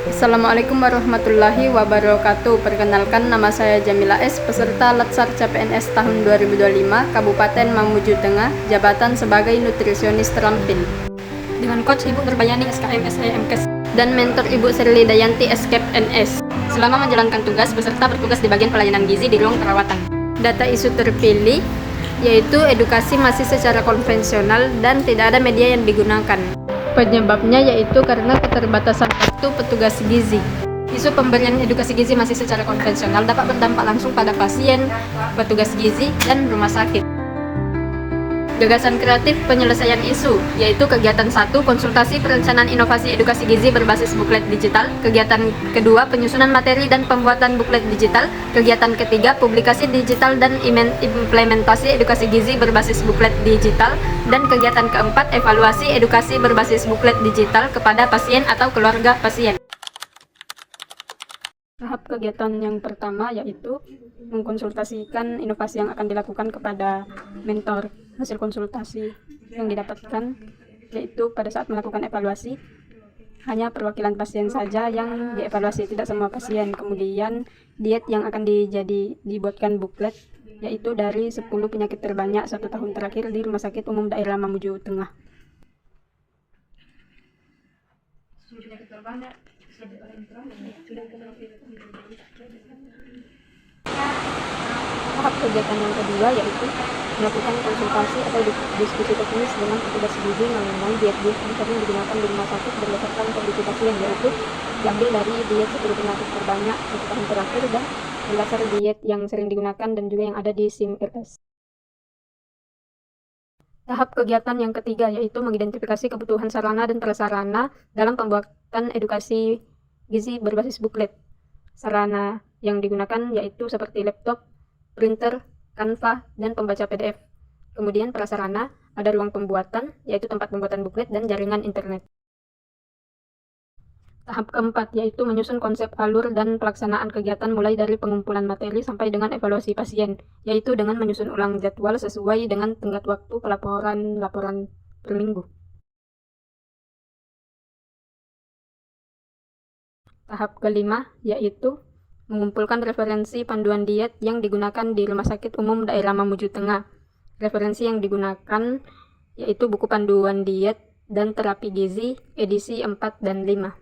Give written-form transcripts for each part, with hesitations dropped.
Assalamualaikum warahmatullahi wabarakatuh. Perkenalkan, nama saya Jamila S, peserta Latsar CPNS tahun 2025, Kabupaten Mamuju Tengah, jabatan sebagai nutrisionis terampil. Dengan coach Ibu Nurbayani SKM SEMKes dan mentor Ibu Sherly Dayanti SKEP NS. Selama menjalankan tugas, peserta bertugas di bagian pelayanan gizi di ruang perawatan. Data isu terpilih yaitu edukasi masih secara konvensional dan tidak ada media yang digunakan. Penyebabnya yaitu karena keterbatasan waktu petugas gizi. Isu pemberian edukasi gizi masih secara konvensional dapat berdampak langsung pada pasien, petugas gizi, dan rumah sakit. Gagasan kreatif penyelesaian isu, yaitu kegiatan 1, konsultasi perencanaan inovasi edukasi gizi berbasis buklet digital, kegiatan kedua, penyusunan materi dan pembuatan buklet digital, kegiatan ketiga, publikasi digital dan implementasi edukasi gizi berbasis buklet digital, dan kegiatan keempat, evaluasi edukasi berbasis buklet digital kepada pasien atau keluarga pasien. Tahap kegiatan yang pertama yaitu mengkonsultasikan inovasi yang akan dilakukan kepada mentor. Hasil konsultasi yang didapatkan yaitu pada saat melakukan evaluasi hanya perwakilan pasien saja yang dievaluasi, tidak semua pasien. Kemudian diet yang akan dibuatkan buklet yaitu dari 10 penyakit terbanyak 1 tahun terakhir di Rumah Sakit Umum Daerah Mamuju Tengah. Tahap kegiatan yang kedua yaitu melakukan konsultasi atau diskusi teknis dengan petugas gizi mengenai diet-diet yang sering digunakan di rumah sakit berdasarkan kondisi pasien, yaitu diambil dari diet 10 penyakit terbanyak 1 tahun terakhir dan berdasar diet yang sering digunakan dan juga yang ada di SIM-RS. Tahap kegiatan yang ketiga yaitu mengidentifikasi kebutuhan sarana dan prasarana dalam pembuatan edukasi gizi berbasis buklet. Sarana yang digunakan yaitu seperti laptop, printer, Canva, dan pembaca PDF. Kemudian prasarana, ada ruang pembuatan, yaitu tempat pembuatan buklet dan jaringan internet. Tahap keempat, yaitu menyusun konsep alur dan pelaksanaan kegiatan mulai dari pengumpulan materi sampai dengan evaluasi pasien, yaitu dengan menyusun ulang jadwal sesuai dengan tenggat waktu laporan per minggu. Tahap kelima, yaitu mengumpulkan referensi panduan diet yang digunakan di Rumah Sakit Umum Daerah Mamuju Tengah. Referensi yang digunakan yaitu buku panduan diet dan terapi gizi edisi 4 dan 5.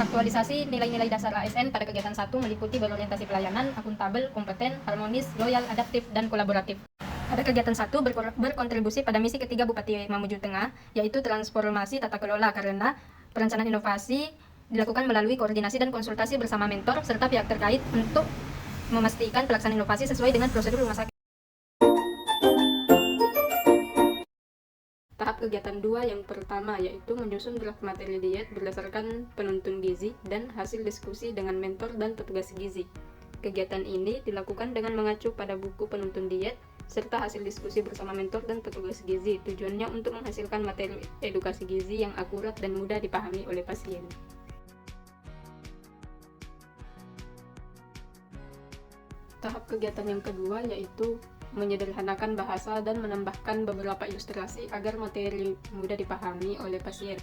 Aktualisasi nilai-nilai dasar ASN pada kegiatan 1 meliputi berorientasi pelayanan, akuntabel, kompeten, harmonis, loyal, adaptif, dan kolaboratif. Pada kegiatan 1 berkontribusi pada misi ketiga Bupati Mamuju Tengah, yaitu transformasi tata kelola, karena perencanaan inovasi dilakukan melalui koordinasi dan konsultasi bersama mentor serta pihak terkait untuk memastikan pelaksanaan inovasi sesuai dengan prosedur rumah sakit. Tahap kegiatan 2 yang pertama yaitu menyusun draft materi diet berdasarkan penuntun gizi dan hasil diskusi dengan mentor dan petugas gizi. Kegiatan ini dilakukan dengan mengacu pada buku penuntun diet serta hasil diskusi bersama mentor dan petugas gizi. Tujuannya untuk menghasilkan materi edukasi gizi yang akurat dan mudah dipahami oleh pasien. Tahap kegiatan yang kedua yaitu menyederhanakan bahasa dan menambahkan beberapa ilustrasi agar materi mudah dipahami oleh pasien.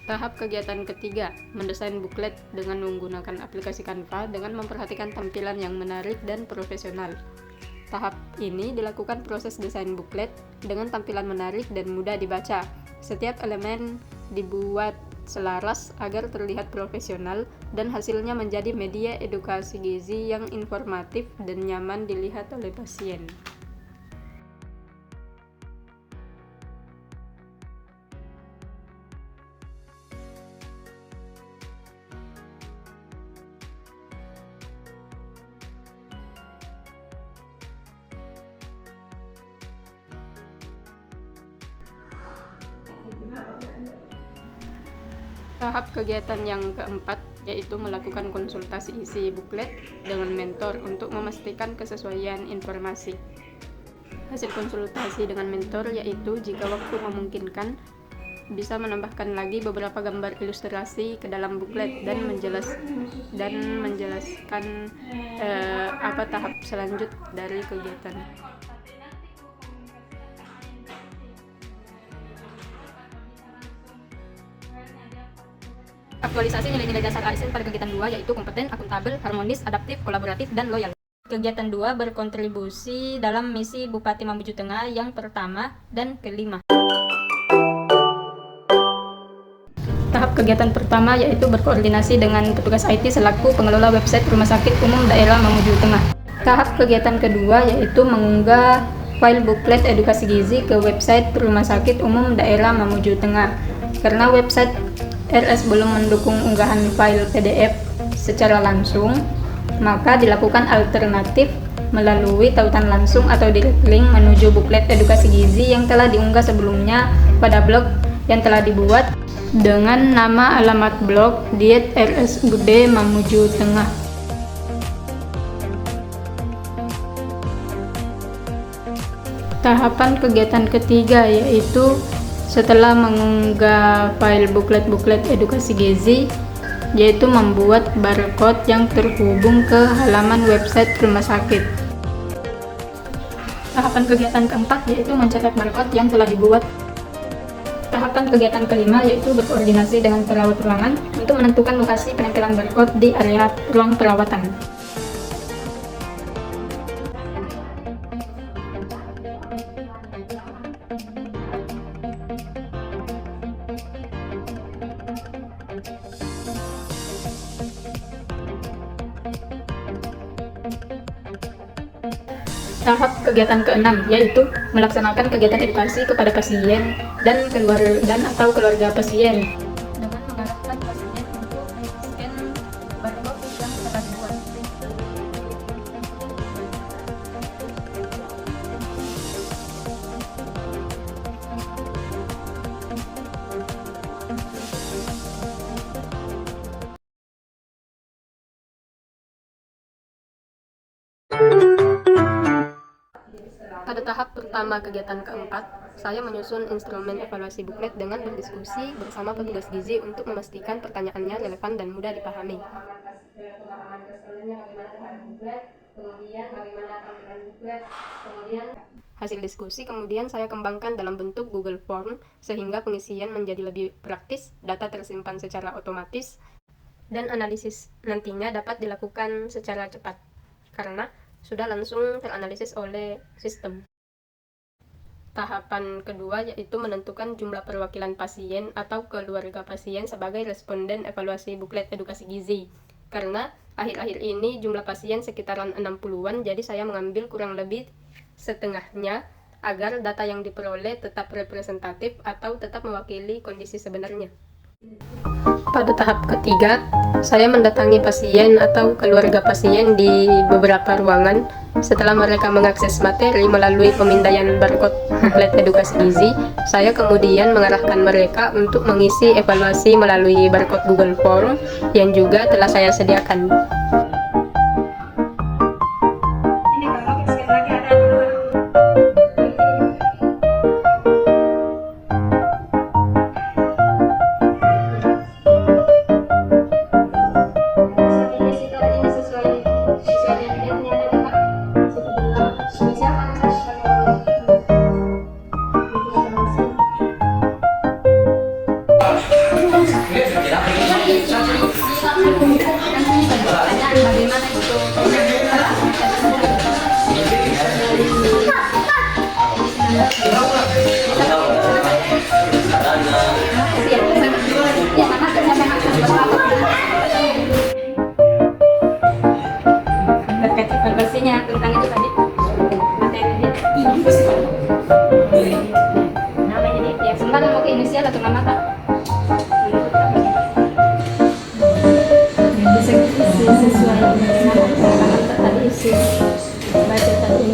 Tahap kegiatan ketiga, mendesain buklet dengan menggunakan aplikasi Canva dengan memperhatikan tampilan yang menarik dan profesional. Tahap ini dilakukan proses desain buklet dengan tampilan menarik dan mudah dibaca. Setiap elemen dibuat selaras agar terlihat profesional dan hasilnya menjadi media edukasi gizi yang informatif dan nyaman dilihat oleh pasien. Tahap kegiatan yang keempat yaitu melakukan konsultasi isi buklet dengan mentor untuk memastikan kesesuaian informasi. Hasil konsultasi dengan mentor yaitu jika waktu memungkinkan bisa menambahkan lagi beberapa gambar ilustrasi ke dalam buklet dan menjelaskan apa tahap selanjut dari kegiatan. Aktualisasi nilai-nilai dasar ASN pada kegiatan 2 yaitu kompeten, akuntabel, harmonis, adaptif, kolaboratif, dan loyal. Kegiatan 2 berkontribusi dalam misi Bupati Mamuju Tengah yang pertama dan kelima. Tahap kegiatan pertama yaitu berkoordinasi dengan petugas IT selaku pengelola website Rumah Sakit Umum Daerah Mamuju Tengah. Tahap kegiatan kedua yaitu mengunggah file buklet edukasi gizi ke website Rumah Sakit Umum Daerah Mamuju Tengah. Karena website RS belum mendukung unggahan file PDF secara langsung, maka dilakukan alternatif melalui tautan langsung atau direct link menuju buklet edukasi gizi yang telah diunggah sebelumnya pada blog yang telah dibuat dengan nama alamat blog Diet RSUD Mamuju Tengah. Tahapan kegiatan ketiga yaitu setelah mengunggah file buklet-buklet edukasi gizi, yaitu membuat barcode yang terhubung ke halaman website rumah sakit. Tahapan kegiatan keempat yaitu mencetak barcode yang telah dibuat. Tahapan kegiatan kelima yaitu berkoordinasi dengan perawat ruangan untuk menentukan lokasi penempelan barcode di area ruang perawatan. Tahap kegiatan keenam yaitu melaksanakan kegiatan edukasi kepada pasien dan atau keluarga pasien dengan mengarahkan pasien untuk scan barcode yang telah dibuat. Pada tahap pertama kegiatan keempat, saya menyusun instrumen evaluasi buklet dengan berdiskusi bersama petugas gizi untuk memastikan pertanyaannya relevan dan mudah dipahami. Hasil diskusi kemudian saya kembangkan dalam bentuk Google Form sehingga pengisian menjadi lebih praktis, data tersimpan secara otomatis, dan analisis nantinya dapat dilakukan secara cepat karena sudah langsung teranalisis oleh sistem. Tahapan kedua yaitu menentukan jumlah perwakilan pasien atau keluarga pasien sebagai responden evaluasi buklet edukasi gizi. Karena akhir-akhir ini jumlah pasien sekitaran 60-an, jadi saya mengambil kurang lebih setengahnya agar data yang diperoleh tetap representatif atau tetap mewakili kondisi sebenarnya. Pada tahap ketiga, saya mendatangi pasien atau keluarga pasien di beberapa ruangan. Setelah mereka mengakses materi melalui pemindaian barcode buklet edukasi gizi, saya kemudian mengarahkan mereka untuk mengisi evaluasi melalui barcode Google Form yang juga telah saya sediakan. Terkait evaluasinya tentang itu tadi materi namanya dia ya sebentar mau ke inisial atau nama tak bisa isi sesuai nama tadi isi baca tadi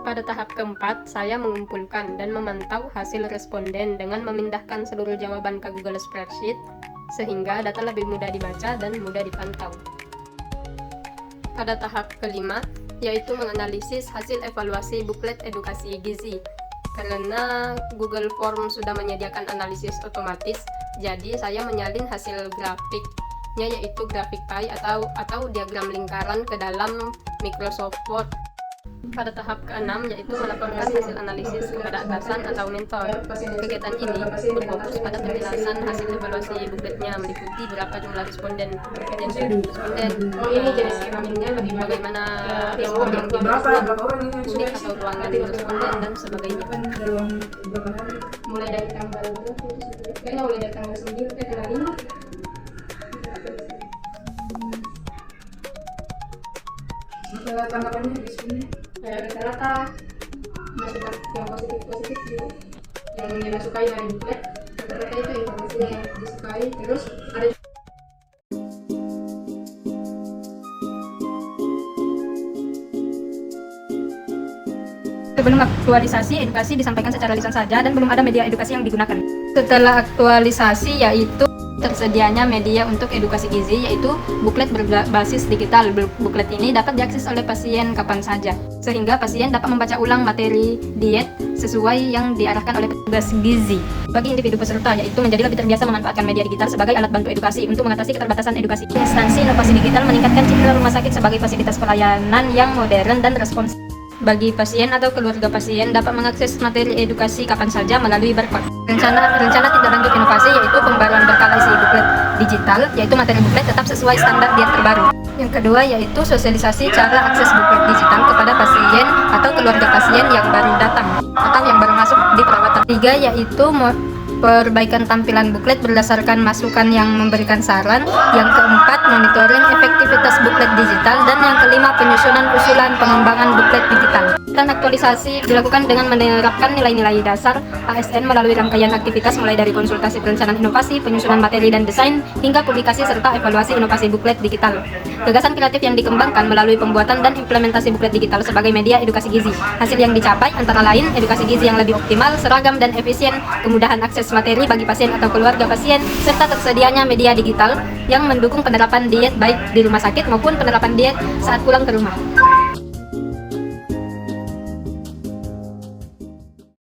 Pada tahap keempat, saya mengumpulkan dan memantau hasil responden dengan memindahkan seluruh jawaban ke Google Spreadsheet, sehingga data lebih mudah dibaca dan mudah dipantau. Pada tahap kelima, yaitu menganalisis hasil evaluasi buklet edukasi gizi. Karena Google Form sudah menyediakan analisis otomatis, jadi saya menyalin hasil grafiknya, yaitu grafik pie atau diagram lingkaran ke dalam Microsoft Word. Pada tahap ke-6 yaitu melaporkan hasil analisis kepada atasan atau mentor. Kegiatan ini berfokus pada penjelasan hasil evaluasi bukletnya, meliputi berapa jumlah responden, Ini jenis kelaminnya bagaimana respon yang diberikan, unit atau ruangan responden, dan sebagainya. mulai dari tanggal kayaknya mulai dari tanggal 9 ke tanggal 5. Tanggapannya di sini rata-rata masukan yang positif gitu, yang disukai dari buklet rata-rata itu informasi yang disukai. Terus ada sebelum aktualisasi, edukasi disampaikan secara lisan saja dan belum ada media edukasi yang digunakan. Setelah aktualisasi yaitu tersedianya media untuk edukasi gizi, yaitu buklet berbasis digital. Buklet ini dapat diakses oleh pasien kapan saja, sehingga pasien dapat membaca ulang materi diet sesuai yang diarahkan oleh petugas gizi. Bagi individu peserta, yaitu menjadi lebih terbiasa memanfaatkan media digital sebagai alat bantu edukasi untuk mengatasi keterbatasan edukasi. Instansi inovasi digital meningkatkan citra rumah sakit sebagai fasilitas pelayanan yang modern dan responsif. Bagi pasien atau keluarga pasien dapat mengakses materi edukasi kapan saja melalui barcode. Rencana tindak lanjut inovasi yaitu pembaruan berkala isi buklet digital, yaitu materi buklet tetap sesuai standar diet terbaru. Yang kedua yaitu sosialisasi cara akses buklet digital kepada pasien atau keluarga pasien yang baru datang atau yang baru masuk di perawatan. Tiga yaitu perbaikan tampilan buklet berdasarkan masukan yang memberikan saran. Yang keempat, monitoring efektivitas buklet digital. Dan yang kelima, penyusunan usulan pengembangan buklet digital. Dan aktualisasi dilakukan dengan menerapkan nilai-nilai dasar ASN melalui rangkaian aktivitas mulai dari konsultasi perencanaan inovasi, penyusunan materi dan desain, hingga publikasi serta evaluasi inovasi buklet digital. Gagasan kreatif yang dikembangkan melalui pembuatan dan implementasi buklet digital sebagai media edukasi gizi. Hasil yang dicapai antara lain edukasi gizi yang lebih optimal, seragam dan efisien, kemudahan akses materi bagi pasien atau keluarga pasien, serta tersedianya media digital yang mendukung penerapan diet baik di rumah sakit maupun penerapan diet saat pulang ke rumah.